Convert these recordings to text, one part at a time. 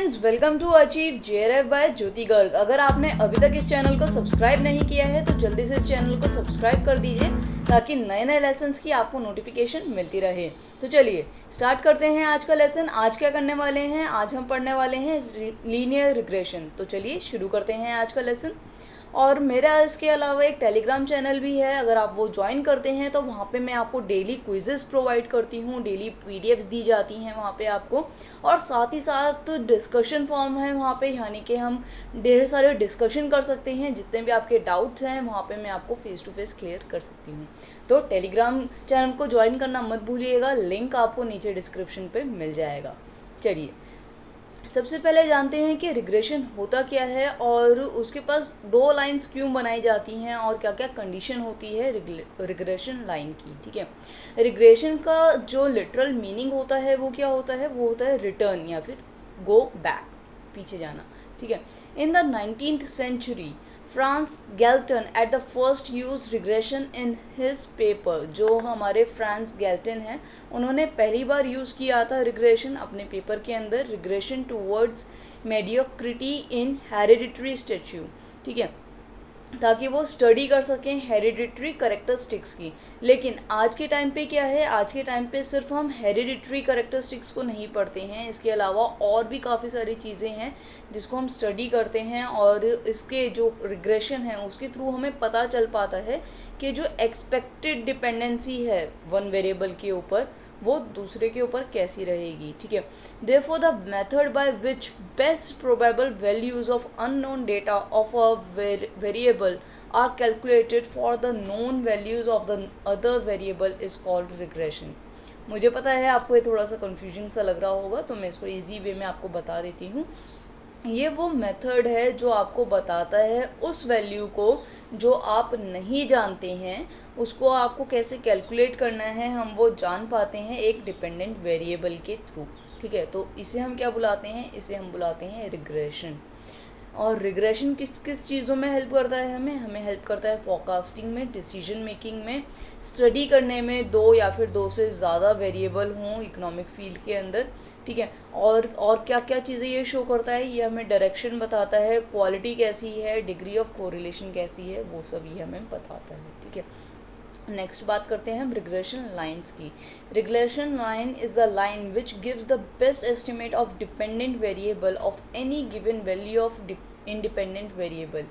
Friends, welcome to achieve JRF by Jyoti Garg. अगर आपने अभी तक इस चैनल को सब्सक्राइब नहीं किया है तो जल्दी से इस चैनल को सब्सक्राइब कर दीजिए ताकि नए नए लेसन्स की आपको नोटिफिकेशन मिलती रहे। तो चलिए स्टार्ट करते हैं आज का लेसन। आज क्या करने वाले हैं? आज हम पढ़ने वाले हैं लीनियर रिग्रेशन। तो चलिए शुरू करते हैं आज का लेसन। और मेरा इसके अलावा एक टेलीग्राम चैनल भी है, अगर आप वो ज्वाइन करते हैं तो वहाँ पे मैं आपको डेली क्विज़ेस प्रोवाइड करती हूँ, डेली पीडीएफ्स दी जाती हैं वहाँ पे आपको, और साथ ही साथ डिस्कशन फॉर्म है वहाँ पे, यानी कि हम ढेर सारे डिस्कशन कर सकते हैं। जितने भी आपके डाउट्स हैं वहाँ पे मैं आपको फेस टू फेस क्लियर कर सकती हूँ। तो टेलीग्राम चैनल को ज्वाइन करना मत भूलिएगा, लिंक आपको नीचे डिस्क्रिप्शन पे मिल जाएगा। चलिए सबसे पहले जानते हैं कि रिग्रेशन होता क्या है और उसके पास दो लाइंस क्यों बनाई जाती हैं और क्या क्या कंडीशन होती है रिग्रेशन लाइन की। ठीक है, रिग्रेशन का जो लिटरल मीनिंग होता है वो क्या होता है? वो होता है रिटर्न या फिर गो बैक, पीछे जाना। ठीक है, in the 19th century France Galton at the first use regression in his paper. जो हमारे फ्रांस गैल्टन हैं, उन्होंने पहली बार यूज़ किया था रिग्रेशन अपने पेपर के अंदर, रिग्रेशन टूवर्ड्स मेडियोक्रिटी इन हेरिडिटरी स्टैच्यू। ठीक है, ताकि वो स्टडी कर सकें हेरिडिटरी करेक्टरिस्टिक्स की। लेकिन आज के टाइम पे क्या है? आज के टाइम पे सिर्फ हम हेरिडिटरी करेक्टरिस्टिक्स को नहीं पढ़ते हैं, इसके अलावा और भी काफ़ी सारी चीज़ें हैं जिसको हम स्टडी करते हैं, और इसके जो रिग्रेशन है उसके थ्रू हमें पता चल पाता है कि जो एक्सपेक्टेड डिपेंडेंसी है वन वेरिएबल के ऊपर वो दूसरे के ऊपर कैसी रहेगी। ठीक है, therefore the method by which best probable values of unknown data of a variable are calculated for the known values of the other variable is called regression। मुझे पता है आपको ये थोड़ा सा कंफ्यूजन सा लग रहा होगा, तो मैं इसको इजी वे में आपको बता देती हूँ। ये वो मेथड है जो आपको बताता है उस वैल्यू को जो आप नहीं जानते हैं, उसको आपको कैसे कैलकुलेट करना है हम वो जान पाते हैं एक डिपेंडेंट वेरिएबल के थ्रू। ठीक है, तो इसे हम क्या बुलाते हैं? इसे हम बुलाते हैं रिग्रेशन। और रिग्रेशन किस किस चीज़ों में हेल्प करता है? हमें हेल्प करता है फोरकास्टिंग में, डिसीजन मेकिंग में, स्टडी करने में दो या फिर दो से ज़्यादा वेरिएबल हों इकोनॉमिक फील्ड के अंदर। ठीक है, और क्या क्या चीज़ें ये शो करता है? ये हमें डायरेक्शन बताता है, क्वालिटी कैसी है, डिग्री ऑफ कोरिलेशन कैसी है, वो सब ये हमें बताता है। ठीक है, नेक्स्ट बात करते हैं हम रिग्रेशन लाइंस की। Regression line is the line which gives the best estimate of dependent variable of any given value of independent variable.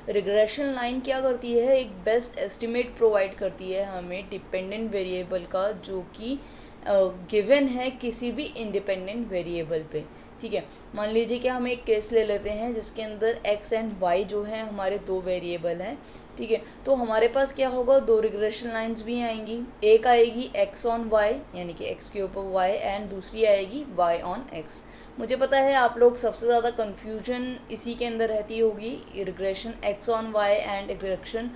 Regression line क्या करती है? एक बेस्ट एस्टिमेट प्रोवाइड करती है हमें डिपेंडेंट वेरिएबल का जो कि गिवन है किसी भी इंडिपेंडेंट वेरिएबल पे। ठीक है, मान लीजिए कि हम एक केस ले लेते हैं जिसके अंदर x एंड y जो हैं हमारे दो वेरिएबल हैं। ठीक है, तो हमारे पास क्या होगा? दो रिग्रेशन लाइंस भी आएंगी। एक आएगी x ऑन y यानी कि x के ऊपर y, एंड दूसरी आएगी y ऑन x। मुझे पता है आप लोग सबसे ज़्यादा कन्फ्यूजन इसी के अंदर रहती होगी, regression x on y and regression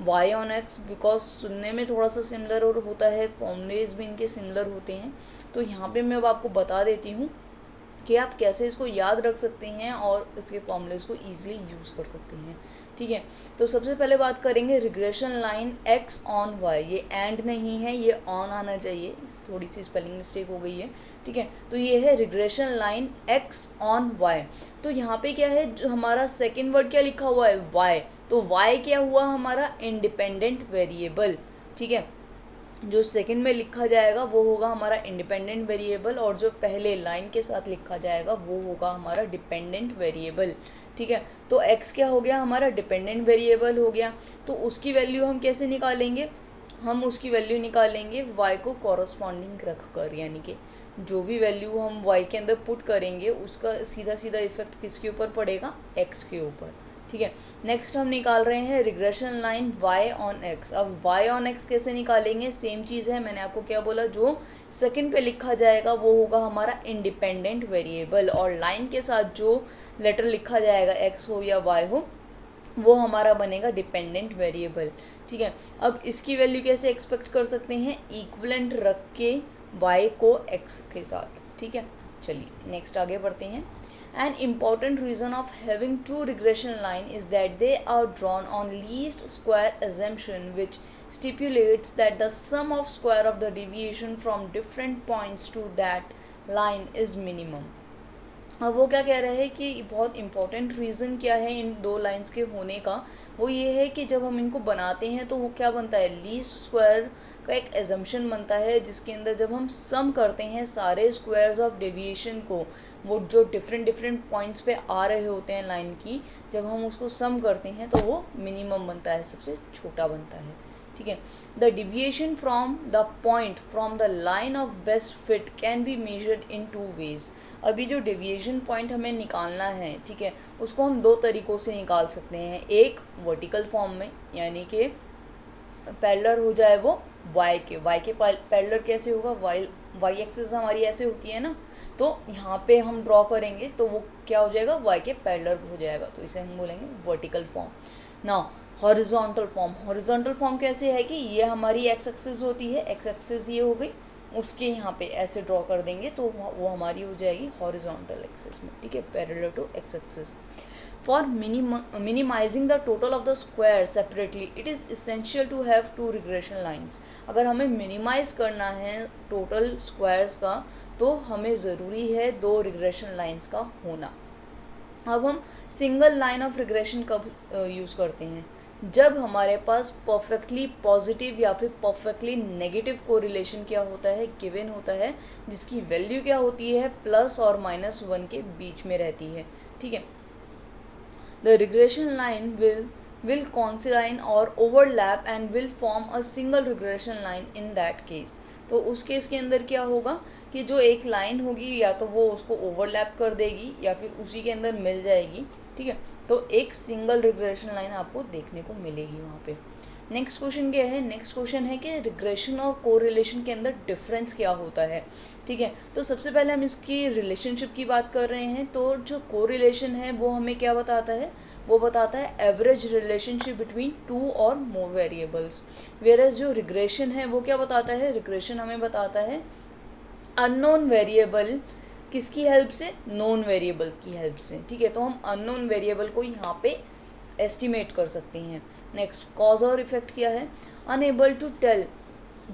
y on x, because सुनने में थोड़ा सा सिमिलर और होता है, फॉर्मूलेज भी इनके सिमिलर होते हैं। तो यहाँ पे मैं अब आपको बता देती हूँ कि आप कैसे इसको याद रख सकते हैं और इसके फॉर्मूलेज को ईजिली यूज़ कर सकते हैं। ठीक है, तो सबसे पहले बात करेंगे regression line x on y। ये एंड नहीं है, ये ऑन आना चाहिए, थोड़ी सी स्पेलिंग मिस्टेक हो गई है। ठीक है, तो ये है regression line x on y। तो यहाँ पे क्या है? जो हमारा सेकेंड वर्ड क्या लिखा हुआ है? y। तो y क्या हुआ? हमारा इंडिपेंडेंट वेरिएबल। ठीक है, जो सेकंड में लिखा जाएगा वो होगा हमारा इंडिपेंडेंट वेरिएबल, और जो पहले लाइन के साथ लिखा जाएगा वो होगा हमारा डिपेंडेंट वेरिएबल। ठीक है, तो x क्या हो गया? हमारा डिपेंडेंट वेरिएबल हो गया। तो उसकी वैल्यू हम कैसे निकालेंगे? हम उसकी वैल्यू निकालेंगे y को कॉरस्पॉन्डिंग रख कर, यानी कि जो भी वैल्यू हम y के अंदर पुट करेंगे उसका सीधा सीधा इफेक्ट किसके ऊपर पड़ेगा? x के ऊपर। ठीक है, नेक्स्ट हम निकाल रहे हैं regression line y on x। अब y ऑन x कैसे निकालेंगे? सेम चीज़ है, मैंने आपको क्या बोला, जो सेकंड पे लिखा जाएगा वो होगा हमारा इंडिपेंडेंट वेरिएबल, और लाइन के साथ जो लेटर लिखा जाएगा x हो या y हो वो हमारा बनेगा डिपेंडेंट वेरिएबल। ठीक है, अब इसकी वैल्यू कैसे एक्सपेक्ट कर सकते हैं? इक्विवेलेंट रख के y को x के साथ। ठीक है, चलिए नेक्स्ट आगे बढ़ते हैं। An important reason of having two regression line is that they are drawn on least square assumption, which stipulates that the sum of square of the deviation from different points to that line is minimum। अब वो क्या कह रहे हैं कि बहुत important reason क्या है इन दो लाइंस के होने का, वो ये है कि जब हम इनको बनाते हैं तो वो क्या बनता है, लीस्ट स्क्वायर का एक एजम्पशन बनता है, जिसके अंदर जब हम सम करते हैं सारे स्क्वायर्स ऑफ डेविएशन को, वो जो डिफरेंट डिफरेंट पॉइंट्स पे आ रहे होते हैं लाइन की, जब हम उसको सम करते हैं तो वो मिनिमम बनता है, सबसे छोटा बनता है, ठीक है। The deviation from the point from the line of best fit can be measured in 2 ways. अभी जो डेविएशन पॉइंट हमें निकालना है, ठीक है, उसको हम 2 तरीक़ों से निकाल सकते हैं। एक वर्टिकल फॉर्म में, यानी कि पैरेलल हो जाए वो y के पैरेलल कैसे होगा, y एक्सिस हमारी ऐसे होती है ना, तो यहाँ पे हम ड्रॉ करेंगे तो वो क्या हो जाएगा, y के पैरेलल हो जाएगा, तो इसे हम बोलेंगे vertical form. Now horizontal form कैसे है कि ये हमारी x एक्सिस होती है, x एक्सिस ये हो गई, उसके यहाँ पे ऐसे ड्रॉ कर देंगे तो वो हमारी हो जाएगी हॉरिजॉन्टल एक्सिस में, ठीक है, parallel to x axis. For minimising the total of the square separately it is essential to have 2 regression lines. अगर हमें मिनिमाइज करना है टोटल स्क्वायर्स का तो हमें ज़रूरी है 2 रिग्रेशन लाइन्स का होना। अब हम सिंगल लाइन ऑफ रिग्रेशन कब यूज़ करते हैं, जब हमारे पास परफेक्टली पॉजिटिव या फिर परफेक्टली नेगेटिव कोरिलेशन क्या होता है, गिवन होता है, जिसकी वैल्यू क्या होती है प्लस और -1 के बीच में रहती है, ठीक है। The regression line will coincide or overlap and will form a single regression line in that case। तो उस केस के अंदर क्या होगा कि जो एक लाइन होगी या तो वो उसको ओवरलैप कर देगी या फिर उसी के अंदर मिल जाएगी, ठीक है, तो एक सिंगल रिग्रेशन लाइन आपको देखने को मिलेगी वहाँ पे। नेक्स्ट क्वेश्चन क्या है, नेक्स्ट क्वेश्चन है कि रिग्रेशन और कोरिलेशन के अंदर डिफरेंस क्या होता है, ठीक है। तो सबसे पहले हम इसकी रिलेशनशिप की बात कर रहे हैं, तो जो कोरिलेशन है वो हमें क्या बताता है, वो बताता है एवरेज रिलेशनशिप बिटवीन 2 और मोर वेरिएबल्स। वेयरएज जो रिग्रेशन है वो क्या बताता है, रिग्रेशन हमें बताता है अननोन वेरिएबल किसकी हेल्प से, नोन वेरिएबल की हेल्प से, ठीक है। तो हम अननोन वेरिएबल को यहाँ पे एस्टिमेट कर सकते हैं। नेक्स्ट कॉज और इफेक्ट क्या है, unable to tell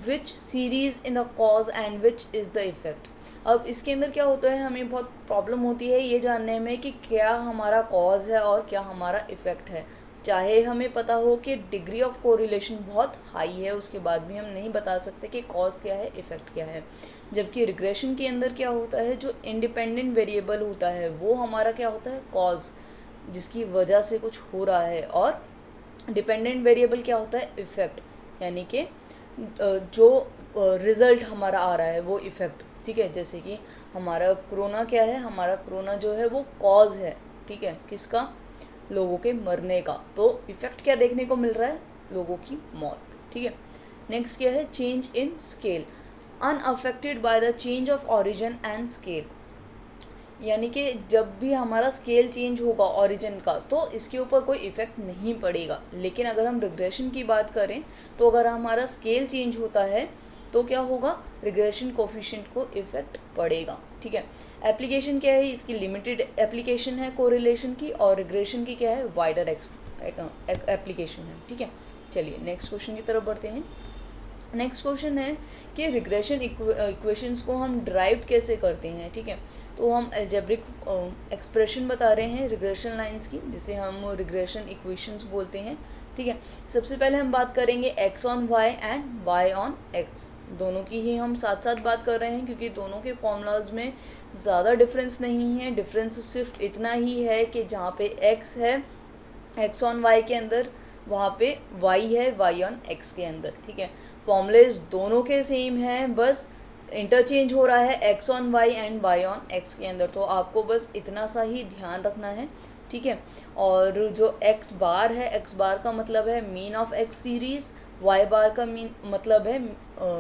which series in the cause and which is the effect. अब इसके अंदर क्या होता है, हमें बहुत प्रॉब्लम होती है ये जानने में कि क्या हमारा कॉज है और क्या हमारा इफ़ेक्ट है। चाहे हमें पता हो कि डिग्री ऑफ कोरिलेशन बहुत हाई है, उसके बाद भी हम नहीं बता सकते कि कॉज क्या है, इफ़ेक्ट क्या है। जबकि रिग्रेशन के अंदर क्या होता है, जो इंडिपेंडेंट वेरिएबल होता है वो हमारा क्या होता है, कॉज, जिसकी वजह से कुछ हो रहा है, और डिपेंडेंट वेरिएबल क्या होता है, इफ़ेक्ट, यानी कि जो रिज़ल्ट हमारा आ रहा है वो इफ़ेक्ट, ठीक है। जैसे कि हमारा कोरोना क्या है, हमारा कोरोना जो है वो कॉज है, ठीक है, किसका, लोगों के मरने का, तो इफ़ेक्ट क्या देखने को मिल रहा है, लोगों की मौत, ठीक है। नेक्स्ट क्या है, change in scale, unaffected by the change of origin and scale, यानी कि जब भी हमारा स्केल चेंज होगा ओरिजिन का तो इसके ऊपर कोई इफ़ेक्ट नहीं पड़ेगा। लेकिन अगर हम रिग्रेशन की बात करें तो अगर हमारा स्केल चेंज होता है तो क्या होगा, रिग्रेशन कोफिशिएंट को इफ़ेक्ट पड़ेगा, ठीक है। एप्लीकेशन क्या है, इसकी लिमिटेड एप्लीकेशन है कोरिलेशन की, और रिग्रेशन की क्या है, वाइडर एप्लीकेशन है, ठीक है। चलिए नेक्स्ट क्वेश्चन की तरफ बढ़ते हैं। नेक्स्ट क्वेश्चन है कि रिग्रेशन इक्वेशंस को हम ड्राइव कैसे करते हैं, ठीक है। तो हम अलजेब्रिक एक्सप्रेशन बता रहे हैं रिग्रेशन लाइंस की, जिसे हम रिग्रेशन इक्वेशंस बोलते हैं, ठीक है। सबसे पहले हम बात करेंगे x on y and y on x, दोनों की ही हम साथ साथ बात कर रहे हैं क्योंकि दोनों के फॉर्मूलाज में ज़्यादा डिफरेंस नहीं है। डिफरेंस सिर्फ इतना ही है कि जहाँ पे x है x ऑन y के अंदर, वहाँ पे y है y ऑन x के अंदर, ठीक है। फॉर्मूलेज दोनों के सेम हैं, बस इंटरचेंज हो रहा है x on y and y on x के अंदर, तो आपको बस इतना सा ही ध्यान रखना है, ठीक है। और जो x बार है, x बार का मतलब है mean of x series, y बार का मतलब है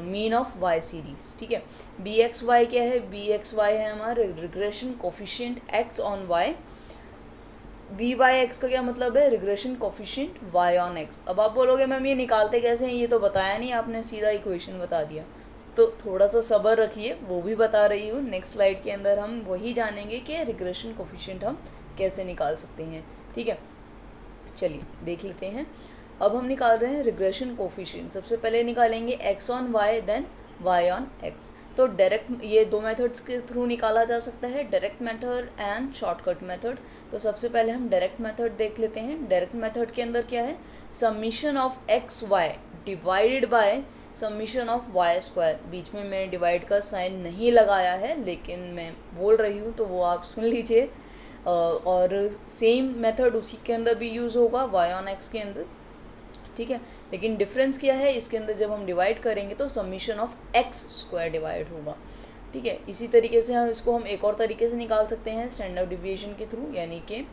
मीन ऑफ y सीरीज़, ठीक है। bxy क्या है, bxy है हमारा regression coefficient x on y, by(x) का क्या मतलब है, regression coefficient y on x। अब आप बोलोगे मैम ये निकालते कैसे हैं, ये तो बताया नहीं आपने, सीधा इक्वेशन बता दिया। तो थोड़ा सा सब्र रखिए, वो भी बता रही हूँ। नेक्स्ट स्लाइड के अंदर हम वही जानेंगे कि रिग्रेशन कोफिशिएंट हम कैसे निकाल सकते हैं, ठीक है। चलिए देख लेते हैं। अब हम निकाल रहे हैं रिग्रेशन कोफिशिएंट। सबसे पहले निकालेंगे x on y then y on x। तो डायरेक्ट ये दो मेथड्स के थ्रू निकाला जा सकता है, direct method and shortcut method. तो सबसे पहले हम डायरेक्ट मेथड देख लेते हैं। डायरेक्ट मेथड के अंदर क्या है, summation of x y divided by summation of y square. बीच में मैं डिवाइड का साइन नहीं लगाया है, लेकिन मैं बोल रही हूँ तो वो आप सुन लीजिए। और सेम मेथड उसी के अंदर भी यूज़ होगा वाई ऑन एक्स के अंदर, ठीक है। लेकिन डिफरेंस क्या है, इसके अंदर जब हम डिवाइड करेंगे तो summation of x square divide होगा, ठीक है। इसी तरीके से हम एक और तरीके से निकाल सकते हैं स्टैंडर्ड डिविएशन के थ्रू, यानी कि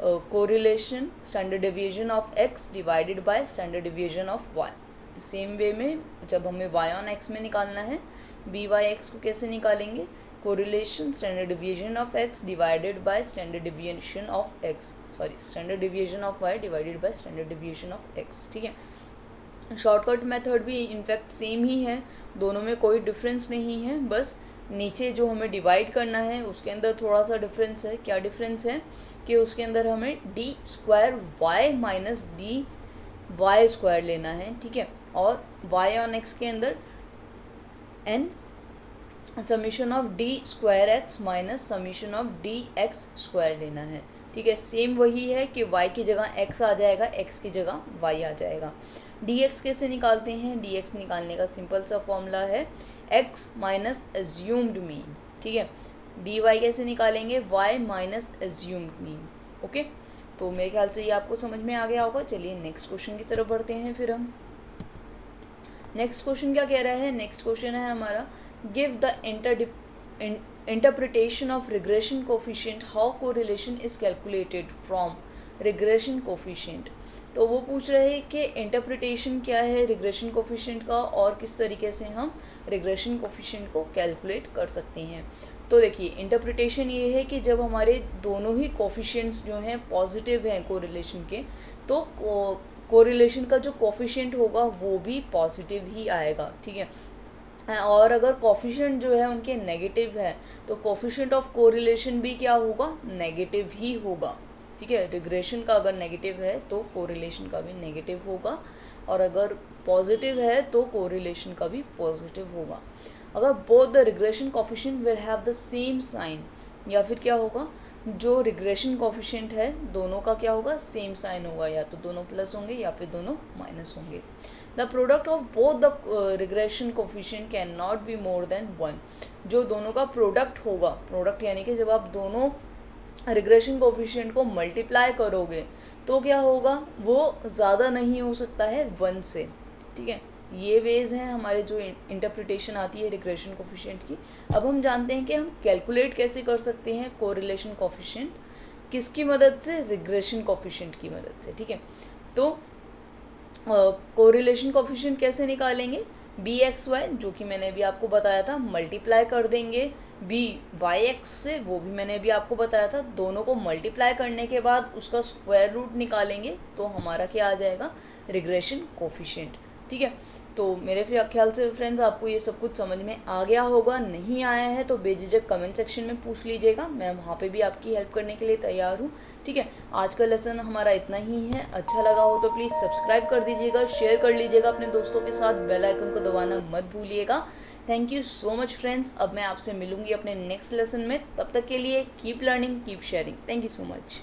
correlation standard deviation of X divided by standard deviation of Y. Same way में जब हमें वाई ऑन एक्स में निकालना है, बी वाई एक्स को कैसे निकालेंगे, correlation standard deviation of X divided by standard deviation of X, standard deviation of Y divided by standard deviation of X, ठीक है। शॉर्टकट मेथड भी इनफैक्ट सेम ही है, दोनों में कोई डिफरेंस नहीं है, बस नीचे जो हमें डिवाइड करना है उसके अंदर थोड़ा सा डिफरेंस है। क्या डिफरेंस है कि उसके अंदर हमें D square Y minus D Y square लेना है, ठीक है। और वाई ऑन एक्स के अंदर N summation of D square X minus summation of D X square लेना है, ठीक है। सेम वही है कि y की जगह x आ जाएगा, x की जगह y आ जाएगा। dx कैसे निकालते हैं, dx निकालने का सिंपल सा फॉर्मूला है x माइनस एज्यूम्ड मीन, ठीक है। dy कैसे निकालेंगे, y minus assumed mean, okay. तो मेरे ख्याल से ये आपको समझ में आ गया होगा। चलिए नेक्स्ट क्वेश्चन की तरफ बढ़ते हैं फिर हम। नेक्स्ट क्वेश्चन क्या कह रहा है, नेक्स्ट क्वेश्चन है हमारा, give the interpretation of regression coefficient, how correlation is calculated from regression coefficient। तो वो पूछ रहे हैं कि इंटरप्रिटेशन क्या है रिग्रेशन कोफिशिएंट का और किस तरीके से हम रिग्रेशन कोफिशिएंट को कैलकुलेट कर सकते हैं। तो देखिए इंटरप्रिटेशन ये है कि जब हमारे दोनों ही कोफिशिएंट्स जो हैं पॉजिटिव हैं कोरिलेशन के, तो कोरिलेशन का जो कोफिशिएंट होगा वो भी पॉजिटिव ही आएगा, ठीक है। और अगर कोफिशिएंट जो है उनके नेगेटिव है तो कोफिशिएंट ऑफ कोरिलेशन भी क्या होगा, नेगेटिव ही होगा, ठीक है। रिग्रेशन का अगर नेगेटिव है तो कोरिलेशन का भी नेगेटिव होगा, और अगर पॉजिटिव है तो कोरिलेशन का भी पॉजिटिव होगा। अगर both the regression coefficient will have the same sign, या फिर क्या होगा, जो रिग्रेशन कोफिशिएंट है दोनों का क्या होगा, सेम साइन होगा, या तो दोनों प्लस होंगे या फिर दोनों माइनस होंगे। The product of both the regression coefficient can not be more than 1। जो दोनों का प्रोडक्ट होगा, प्रोडक्ट यानी कि जब आप दोनों रिग्रेशन कोफिशिएंट को मल्टीप्लाई करोगे तो क्या होगा, वो ज़्यादा नहीं हो सकता है 1 से, ठीक है। ये वेज हैं हमारे जो इंटरप्रिटेशन आती है रिग्रेशन कोफिशिएंट की। अब हम जानते हैं कि हम कैलकुलेट कैसे कर सकते हैं कोरिलेशन कोफिशिएंट, किसकी मदद से, रिग्रेशन कोफिशिएंट की मदद से, ठीक है। तो कोरिलेशन कोफिशिएंट कैसे निकालेंगे, बी एक्स वाई जो कि मैंने अभी आपको बताया था, मल्टीप्लाई कर देंगे बी वाई एक्स से, वो भी मैंने अभी आपको बताया था। दोनों को मल्टीप्लाई करने के बाद उसका स्क्वायर रूट निकालेंगे तो हमारा क्या आ जाएगा, रिग्रेशन कोफिशिएंट, ठीक है। तो मेरे ख्याल से फ्रेंड्स आपको ये सब कुछ समझ में आ गया होगा। नहीं आया है तो बेझिझक कमेंट सेक्शन में पूछ लीजिएगा, मैं वहाँ पे भी आपकी हेल्प करने के लिए तैयार हूँ, ठीक है। आज का लेसन हमारा इतना ही है। अच्छा लगा हो तो प्लीज़ सब्सक्राइब कर दीजिएगा, शेयर कर लीजिएगा अपने दोस्तों के साथ, बेल आइकन को दबाना मत भूलिएगा। Thank you so much friends. अब मैं आपसे मिलूंगी अपने नेक्स्ट लेसन में, तब तक के लिए keep learning keep sharing. Thank you so much.